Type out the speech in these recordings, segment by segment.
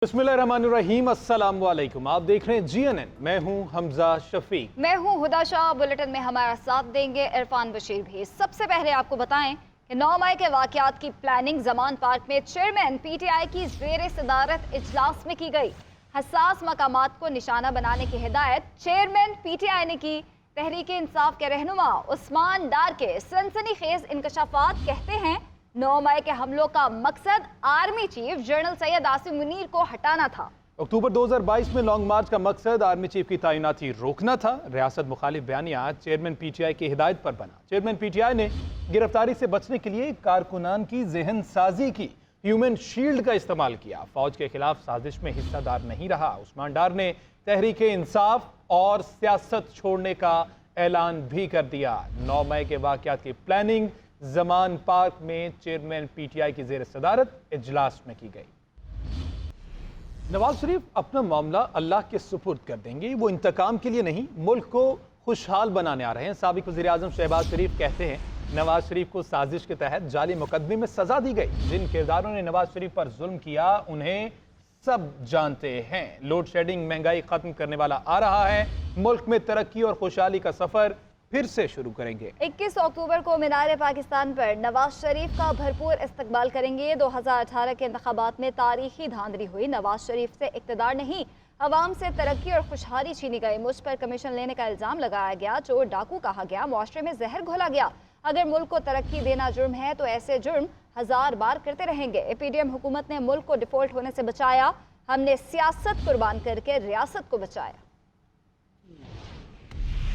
बिस्मिल्लाहिर्रहमानिर्रहीम, अस्सलाम वालेकुम। आप देख रहे हैं GNN। मैं हूं हमजा शफीक। मैं हूं हुदा शाह। बुलेटिन में हमारा साथ देंगे इरफान बशीर भी। सबसे पहले आपको बताएं कि 9 मई के वाकयात की प्लानिंग जमान पार्क में चेयरमैन PTI की ज़ेर सदारत इजलास में की गई। हसास मकामात को निशाना बनाने की हिदायत चेयरमैन PTI ने की। तहरीक इंसाफ के रहनुमा उस्मान डार के सनसनीखेज इंकशाफात कहते हैं 9 मई के हमलों का मकसद army chief general Syed Asim Munir को हटाना था। अक्टूबर 2022 में लॉन्ग मार्च का मकसद आर्मी चीफ की तैनाती रोकना था। रियासत मुखालिफ बयानिया चेयरमैन PTI की हिदायत पर बना। चेयरमैन PTI ने गिरफ्तारी से बचने के लिए कारकुनान की जहन साजी की, ह्यूमन शील्ड का इस्तेमाल किया। फौज के खिलाफ साजिश में हिस्सेदार नहीं रहा। उस्मान डार ने तहरीक इंसाफ और सियासत छोड़ने का ऐलान भी कर दिया। 9 मई के वाकयात की प्लानिंग जमान पार्क में चेयरमैन PTI की ज़ेर सदारत इजलास में की गई। नवाज शरीफ अपना मामला अल्लाह के सुपुर्द कर देंगे। वो इंतकाम के लिए नहीं, मुल्क को खुशहाल बनाने आ रहे हैं। साबिक वज़ीर आज़म शहबाज शरीफ कहते हैं नवाज शरीफ को साजिश के तहत जाली मुकदमे में सजा दी गई। जिन किरदारों ने नवाज शरीफ पर जुल्म किया उन्हें सब जानते हैं। लोड शेडिंग महंगाई खत्म करने वाला आ रहा है। मुल्क में तरक्की और खुशहाली का सफर फिर से शुरू करेंगे। 21 अक्टूबर को मीनार पाकिस्तान पर नवाज शरीफ का भरपूर इस्तकबाल करेंगे। 2018 के इंतखाबात में तारीखी धांधली हुई। नवाज शरीफ से इक़्तिदार नहीं, अवाम से तरक्की और खुशहाली छीनी गई। मुझ पर कमीशन लेने का इल्ज़ाम लगाया गया, चोर डाकू कहा गया, मुआशरे में जहर घोला गया। अगर मुल्क को तरक्की देना जुर्म है तो ऐसे जुर्म 1000 बार करते रहेंगे। PDM हुकूमत ने मुल्क को डिफॉल्ट होने से बचाया। हमने सियासत कुर्बान करके रियासत को बचाया।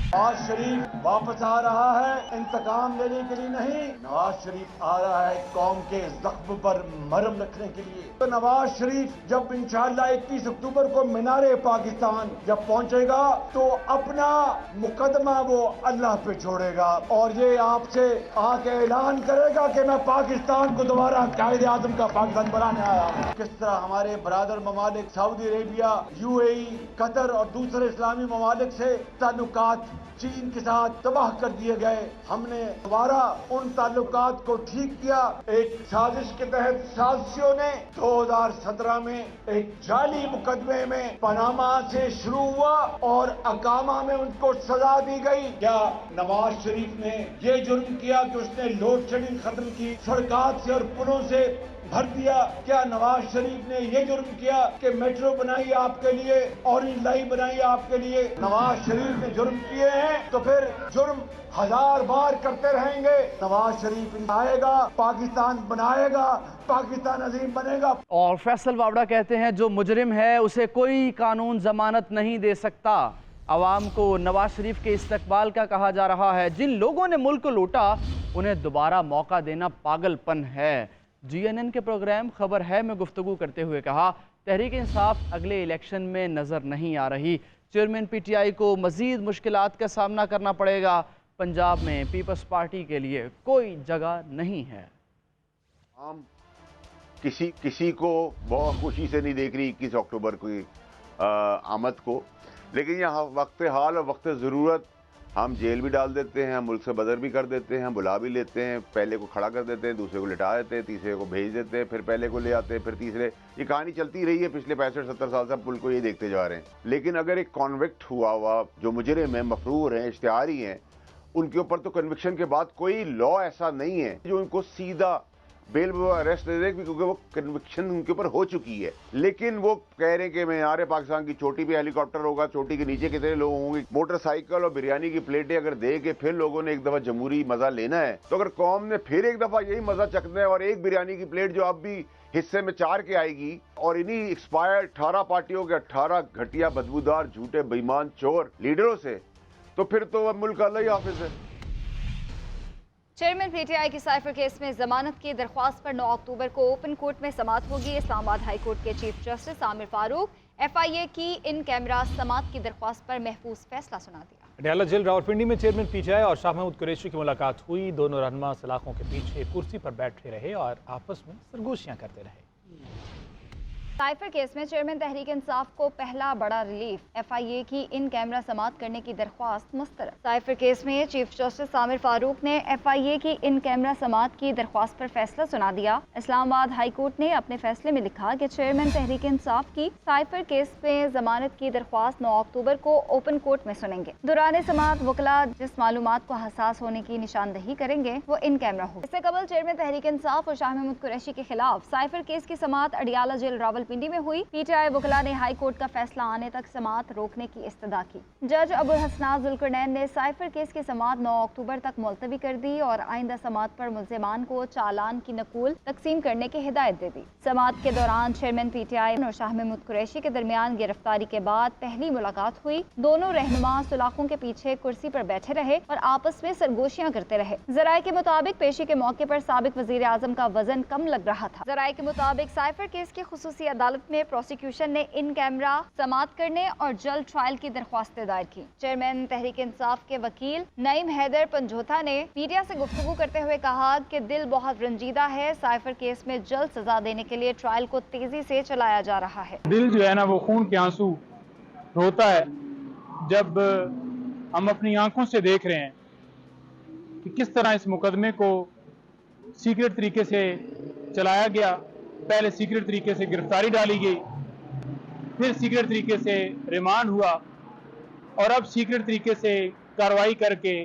नवाज शरीफ वापस आ रहा है इंतकाम लेने के लिए नहीं, नवाज शरीफ आ रहा है कौम के जख्म पर मरहम रखने के लिए। तो नवाज शरीफ जब इंशाअल्लाह 21 अक्टूबर को मीनारे पाकिस्तान जब पहुंचेगा तो अपना मुकदमा वो अल्लाह पे छोड़ेगा और ये आपसे आके ऐलान करेगा कि मैं पाकिस्तान को दोबारा कायद आजम का पाकिस्तान बनाने आया हूँ। किस तरह हमारे बरादर ममालिक सऊदी अरेबिया, UAE, कतर और दूसरे इस्लामी ममालिक से ताल्लुकात चीन के साथ तबाह कर दिए गए, हमने दोबारा उन ताल्लुकात को ठीक किया। एक साजिश के तहत साजिशों ने 2017 में एक जाली मुकदमे में पनामा से शुरू हुआ और अकामा में उनको सजा दी गई। क्या नवाज शरीफ ने ये जुर्म किया कि उसने लोड शेडिंग खत्म की, सड़कात से और पुलों से भर दिया? क्या नवाज शरीफ ने ये जुर्म किया कि मेट्रो बनाई आपके लिए, ऑरेंज लाइन बनाई आपके लिए? नवाज शरीफ ने जुर्म किए हैं तो फिर जुर्म 1000 बार करते रहेंगे। नवाज शरीफ आएगा, पाकिस्तान बनाएगा, पाकिस्तान अजीम बनेगा। और फैसल वावड़ा कहते हैं जो मुजरिम है उसे कोई कानून जमानत नहीं दे सकता। अवाम को नवाज शरीफ के इस्तकबाल का कहा जा रहा है। जिन लोगों ने मुल्क को लूटा उन्हें दोबारा मौका देना पागलपन है। GNN के प्रोग्राम खबर है में गुफ्तगू करते हुए कहा तहरीक इंसाफ अगले इलेक्शन में नज़र नहीं आ रही। चेयरमैन PTI को मज़ीद मुश्किलात का सामना करना पड़ेगा। पंजाब में पीपल्स पार्टी के लिए कोई जगह नहीं है। हम किसी को बहुत खुशी से नहीं देख रही 21 अक्टूबर की आमद को, लेकिन यहाँ वक्त हाल और वक्त ज़रूरत हम जेल भी डाल देते हैं, मुल्क से बदर भी कर देते हैं, बुला भी लेते हैं। पहले को खड़ा कर देते हैं, दूसरे को लिटा देते हैं, तीसरे को भेज देते हैं, फिर पहले को ले आते हैं, फिर तीसरे। ये कहानी चलती रही है पिछले 65-70 साल से, मुल्क को ये देखते जा रहे हैं। लेकिन अगर एक कॉन्विक्ट हुआ जो मुजरिम है, मफरूर हैं, इश्तिहारी हैं, उनके ऊपर तो कन्विक्शन के बाद कोई लॉ ऐसा नहीं है जो उनको सीधा बेल अरेस्ट दे दे, क्योंकि वो कन्विक्शन उनके ऊपर हो चुकी है। लेकिन वो कह रहे हैं कि मीनार पाकिस्तान की चोटी पे हेलीकॉप्टर होगा, चोटी के नीचे कितने लोग होंगे, मोटरसाइकिल और बिरयानी की प्लेटें अगर दे के फिर लोगों ने एक दफा जमहूरी मजा लेना है, तो अगर कौम ने फिर एक दफा यही मजा चखना है और एक बिरयानी की प्लेट जो अब भी हिस्से में 4 के आएगी और इन्हीं एक्सपायर्ड 18 पार्टियों के 18 घटिया बदबूदार झूठे बेईमान चोर लीडरों से, तो फिर तो मुल्क अल्लाह ही हाफिज है। चेयरमैन PTI की साइफर केस में जमानत की दरख्वास्त पर 9 अक्टूबर को ओपन कोर्ट में समाअत होगी। इस्लामाबाद हाई कोर्ट के chief justice Aamir Farooq FIA की इन कैमरा समाअत की दरख्वास्त पर महफूज फैसला सुना दिया। अडयाला जेल रावलपिंडी में चेयरमैन PTI और शाह महमूद कुरैशी की मुलाकात हुई। दोनों रहनुमा सलाखों के पीछे कुर्सी पर बैठे रहे और आपस में सरगोशियां करते रहे। साइफर केस में चेयरमैन तहरीक इंसाफ को पहला बड़ा रिलीफ, FIA की इन कैमरा समाअत करने की दरख्वास्त मुस्तरद। साइफर केस में चीफ जस्टिस आमिर फारूक ने FIA की इन कैमरा समाअत की दरख्वास्त पर फैसला सुना दिया। इस्लामाबाद हाई कोर्ट ने अपने फैसले में लिखा कि चेयरमैन तहरीक इंसाफ की साइफर केस में जमानत की दरख्वास्त 9 अक्टूबर को ओपन कोर्ट में सुनेंगे। दौरान समाअत वकला जिस मालूमात को हसास होने की निशानदही करेंगे वो इन कैमरा होगा। इससे कबल चेयरमैन तहरीक इंसाफ और शाह महमूद कुरैशी के खिलाफ साइफर केस की समाअत अडियाला जेल रावलपिंडी में हुई। PTI वकला ने हाई कोर्ट का फैसला आने तक समाअत रोकने की इस्तदा की। जज अबुल हसनात जुल्करनैन ने साइफर केस की समाअत 9 अक्टूबर तक मुलतवी कर दी और आइंदा समाअत पर मुल्जिमान को चालान की नकूल तकसीम करने की हिदायत दे दी। समाअत के दौरान चेयरमैन PTI और शाह महमूद कुरैशी के दरमियान गिरफ्तारी के बाद पहली मुलाकात हुई। दोनों रहनुमा सलाखों के पीछे कुर्सी पर बैठे रहे और आपस में सरगोशियां करते रहे। जराये के मुताबिक पेशी के मौके पर साबिक वजीर आजम का वजन कम लग रहा था। जराये के मुताबिक साइफर केस की खुसूसी अदालत में प्रोसिक्यूशन ने इन कैमरा समाअत करने और जल्द ट्रायल की दरख्वास्त दायर की। चेयरमैन तहरीक इंसाफ के वकील नईम हैदर पंजोथा ने मीडिया से गुफ्तगू करते हुए कहा कि दिल बहुत रंजीदा है। साइफर केस में जल्द सजा देने के लिए ट्रायल को तेजी से चलाया जा रहा है। दिल जो है ना वो खून के आंसू रोता है जब हम अपनी आंखों से देख रहे हैं कि किस तरह इस मुकदमे को सीक्रेट तरीके से चलाया गया। पहले सीक्रेट तरीके से गिरफ्तारी डाली गई, फिर सीक्रेट तरीके से रिमांड हुआ और अब सीक्रेट तरीके से कार्रवाई करके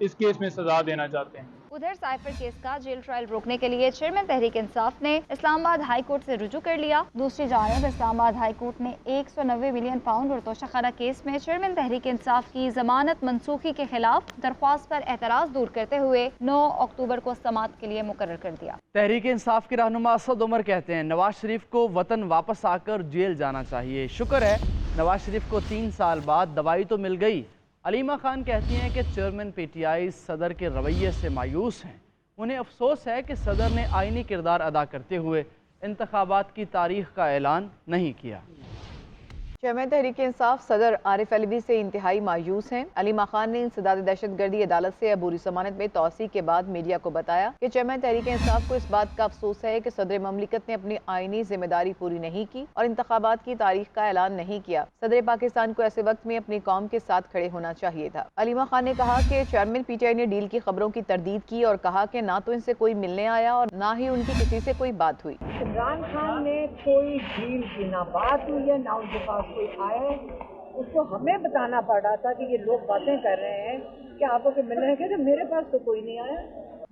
इस केस में सजा देना चाहते हैं। उधर साइफर केस का जेल ट्रायल रोकने के लिए चेयरमैन तहरीक इंसाफ ने इस्लामाबाद हाई कोर्ट से रुजू कर लिया। दूसरी जानिब इस्लामाबाद हाई कोर्ट ने 190 मिलियन पाउंड और तोशाखाना केस में चेयरमैन तहरीक इंसाफ की जमानत मनसूखी के खिलाफ दरख्वास्त पर एतराज दूर करते हुए 9 अक्टूबर को समाअत के लिए मुकर्रर कर दिया। तहरीक इंसाफ के रहनुमा असद उमर कहते हैं नवाज शरीफ को वतन वापस आकर जेल जाना चाहिए। शुक्र है नवाज शरीफ को 3 साल बाद दवाई तो मिल गई। अलीमा खान कहती हैं कि चेयरमैन PTI सदर के रवैये से मायूस हैं। उन्हें अफसोस है कि सदर ने आईनी किरदार अदा करते हुए इंतखाबात की तारीख का ऐलान नहीं किया। चेयरमैन तहरीक इंसाफ सदर आरिफ अलवी से इंतहाई मायूस हैं। अलीमा खान ने इंसदाद दहशतगर्दी अदालत से अबूरी जमानत में तौसीक के बाद मीडिया को बताया कि चेयरमैन तहरीक इंसाफ को इस बात का अफसोस है कि सदर ममलिकत ने अपनी आईनी जिम्मेदारी पूरी नहीं की और इंतखाबात की तारीख का ऐलान नहीं किया। सदर पाकिस्तान को ऐसे वक्त में अपनी कौम के साथ खड़े होना चाहिए था। अलीमा खान ने कहा कि चेयरमैन PTI ने डील की खबरों की तरदीद की और कहा कि ना तो इनसे कोई मिलने आया और ना ही उनकी किसी से कोई बात हुई। इमरान खान ने कोई डील की ना बात हुई है ना उनके पास कोई आया है। उसको हमें बताना पड़ रहा था कि ये लोग बातें कर रहे हैं कि आपको के मिलने के, तो मेरे पास तो कोई नहीं आया।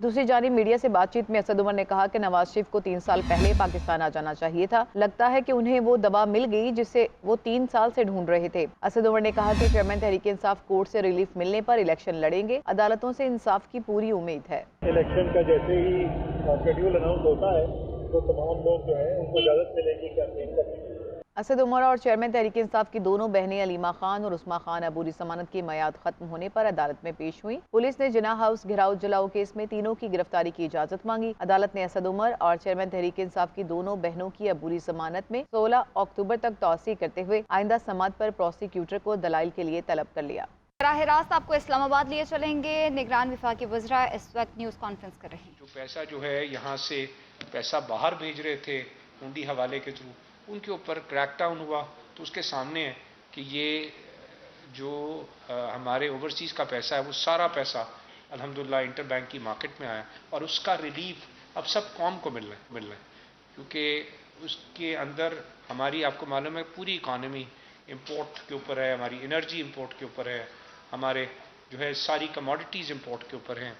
दूसरी जानिब मीडिया से बातचीत में असद उमर ने कहा कि नवाज शरीफ को 3 साल पहले पाकिस्तान आ जाना चाहिए था। लगता है कि उन्हें वो दवा मिल गई जिसे वो 3 साल से ढूंढ रहे थे। असद उमर ने कहा कि चेयरमैन तहरीक इंसाफ कोर्ट से रिलीफ मिलने पर इलेक्शन लड़ेंगे। अदालतों से इंसाफ की पूरी उम्मीद है। इलेक्शन का जैसे ही शेड्यूल अनाउंस होता है तो तमाम लोग जो है उनको इजाजत मिलेगी कैंपेन करने की। असद उमर और चेयरमैन तहरीक इंसाफ की दोनों बहनें अलीमा खान और उस्मा खान अबूरी जमानत की मियाद खत्म होने पर अदालत में पेश हुई। पुलिस ने जिन्ना हाउस घिराव जलाओ केस में तीनों की गिरफ्तारी की इजाजत मांगी। अदालत ने असद उमर और चेयरमैन तहरीक इंसाफ की दोनों बहनों की अबूरी जमानत में 16 अक्टूबर तक तौसी करते हुए आइंदा समाअत पर प्रोसिक्यूटर को दलाइल के लिए तलब कर लिया। राह रास्त आपको इस्लामाबाद लिए चलेंगे। निगरान विफाकी वज़रा इस वक्त न्यूज़ कॉन्फ्रेंस कर रहे हैं। जो पैसा जो है यहाँ से पैसा बाहर भेज रहे थे हुंडी हवाले के थ्रू, उनके ऊपर क्रैकडाउन हुआ तो उसके सामने है कि ये जो हमारे ओवरसीज़ का पैसा है वो सारा पैसा अल्हम्दुलिल्लाह इंटर बैंक की मार्केट में आया और उसका रिलीफ अब सब कौम को मिल रहा है क्योंकि उसके अंदर हमारी, आपको मालूम है, पूरी इकानमी इंपोर्ट के ऊपर है, हमारी एनर्जी इंपोर्ट के ऊपर है, हमारे जो है सारी कमोडिटीज़ इंपोर्ट के ऊपर हैं।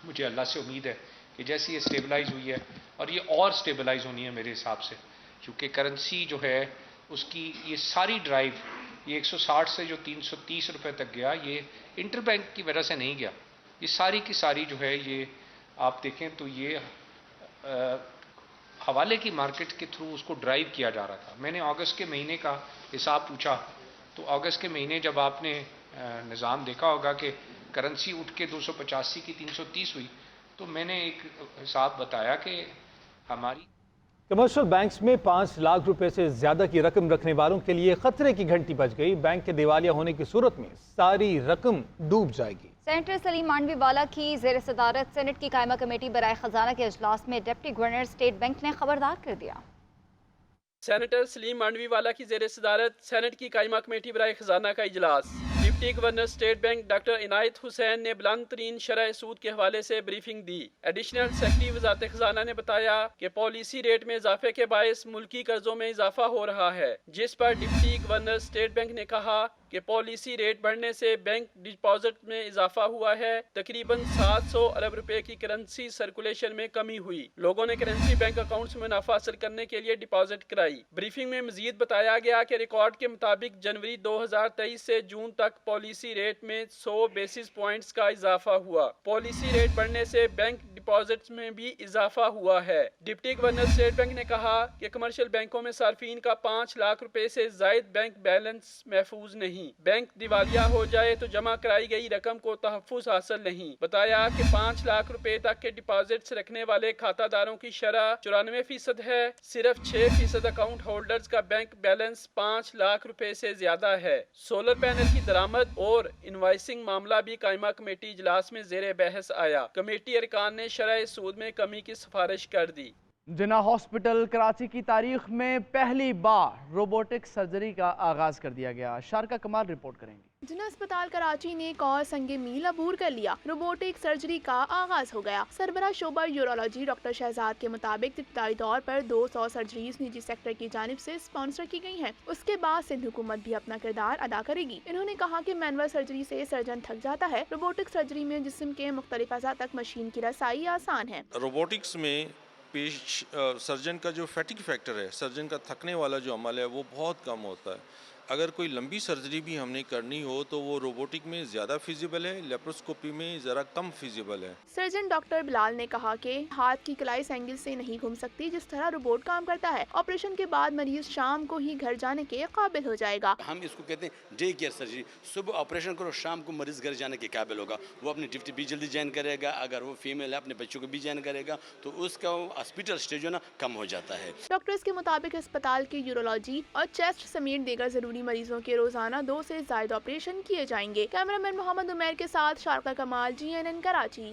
मुझे अल्लाह से उम्मीद है कि जैसे ये स्टेबलाइज हुई है और ये और स्टेबलाइज होनी है मेरे हिसाब से, क्योंकि करेंसी जो है उसकी ये सारी ड्राइव, ये 160 से जो 330 रुपए तक गया, ये इंटर बैंक की वजह से नहीं गया। ये सारी की सारी जो है ये आप देखें तो ये हवाले की मार्केट के थ्रू उसको ड्राइव किया जा रहा था। मैंने अगस्त के महीने का हिसाब पूछा तो अगस्त के महीने जब आपने निज़ाम देखा होगा कि करेंसी उठ के 285 की 330 हुई, तो मैंने एक हिसाब बताया कि हमारी कमर्शियल बैंक्स में 5 लाख रुपए से ज्यादा की रकम रखने वालों के लिए खतरे की घंटी बज गई। बैंक के दिवालिया होने की सूरत में सारी रकम डूब जाएगी। सेनेटर सलीम मांडवीवाला की ज़ेर सदारत सेनेट की कायमा कमेटी बराए खजाना के अजलास में डिप्टी गवर्नर स्टेट बैंक ने खबरदार कर दिया। سینیٹر سلیم مانڈوی والا کی زیر صدارت سینٹ کی قائمہ کمیٹی برائے خزانہ کا اجلاس۔ Deputy governor state bank doctor عنایت حسین نے بلند ترین شرح سود کے حوالے سے بریفنگ دی۔ ایڈیشنل سیکرٹری وزارت خزانہ نے بتایا کہ پالیسی ریٹ میں اضافے کے باعث ملکی قرضوں میں اضافہ ہو رہا ہے، جس پر ڈپٹی گورنر اسٹیٹ بینک نے کہا کہ پالیسی ریٹ بڑھنے سے بینک ڈپازٹ میں اضافہ ہوا ہے۔ تقریباً 700 ارب روپے کی کرنسی سرکولیشن میں کمی ہوئی۔ لوگوں نے کرنسی بینک اکاؤنٹس میں منافع حاصل کرنے کے لیے ڈپازٹ کرائی۔ بریفنگ میں مزید بتایا گیا کہ ریکارڈ کے مطابق جنوری 2023 سے جون تک پالیسی ریٹ میں 100 بیسس پوائنٹس کا اضافہ ہوا۔ پالیسی ریٹ بڑھنے سے بینک ڈپازٹس میں بھی اضافہ ہوا ہے۔ ڈپٹی گورنر اسٹیٹ بینک نے کہا کہ کمرشل بینکوں میں صارفین کا 5 لاکھ روپے سے زائد بینک بیلنس محفوظ نہیں۔ بینک دیوالیہ ہو جائے تو جمع کرائی گئی رقم کو تحفظ حاصل نہیں۔ بتایا کہ 5 لاکھ روپے تک کے ڈپازٹس رکھنے والے کھاتہ داروں کی شرح 94% ہے۔ صرف 6% اکاؤنٹ ہولڈرز کا بینک بیلنس 5 لاکھ روپے سے زیادہ ہے۔ سولر پینل کی درآمد اور انوائسنگ معاملہ بھی قائمہ کمیٹی اجلاس میں زیر بحث آیا۔ کمیٹی ارکان نے شرح سود میں کمی کی سفارش کر دی۔ جناح ہاسپٹل کراچی کی تاریخ میں پہلی بار روبوٹک سرجری کا آغاز کر دیا گیا۔ شارکا کمال رپورٹ کریں گے۔ جناح اسپتال کراچی نے ایک اور سنگ میل عبور کر لیا۔ روبوٹک سرجری کا آغاز ہو گیا۔ سربراہ شعبہ یورولوجی ڈاکٹر شہزاد کے مطابق ابتدائی طور پر 200 سرجریز نجی سیکٹر کی جانب سے اسپانسر کی گئی ہیں۔ اس کے بعد سندھ حکومت بھی اپنا کردار ادا کرے گی۔ انہوں نے کہا کہ مینول سرجری سے سرجن تھک جاتا ہے، روبوٹک سرجری میں جسم کے مختلف اعضاء تک مشین کی رسائی آسان ہے۔ روبوٹکس میں سرجن کا جو فیٹک فیکٹر ہے، سرجن کا تھکنے والا جو عمل ہے وہ بہت کم ہوتا ہے۔ اگر کوئی لمبی سرجری بھی ہم نے کرنی ہو تو وہ روبوٹک میں زیادہ فیزیبل ہے، لیپروسکوپی میں ذرا کم فیزیبل ہے۔ سرجن ڈاکٹر بلال نے کہا کہ ہاتھ کی کلائی اس اینگل سے نہیں گھوم سکتی جس طرح روبوٹ کام کرتا ہے۔ آپریشن کے بعد مریض شام کو ہی گھر جانے کے قابل ہو جائے گا۔ ہم اس کو کہتے ہیں ڈے کیئر سرجری۔ صبح آپریشن کرو، شام کو مریض گھر جانے کے قابل ہوگا۔ وہ اپنی ڈیوٹی بھی جلدی جوائن کرے گا۔ اگر وہ فیمیل ہے اپنے بچوں کو بھی جوائن کرے گا تو اس کا ہاسپٹل اسٹے جو نا کم ہو جاتا ہے۔ ڈاکٹرز کے مطابق اسپتال کے یورولوجی اور چیسٹ سمیت دیگر ضروری مریضوں کے روزانہ 2 سے زائد آپریشن کیے جائیں گے۔ کیمرہ مین محمد عمیر کے ساتھ شارقہ کمال، GNN کراچی۔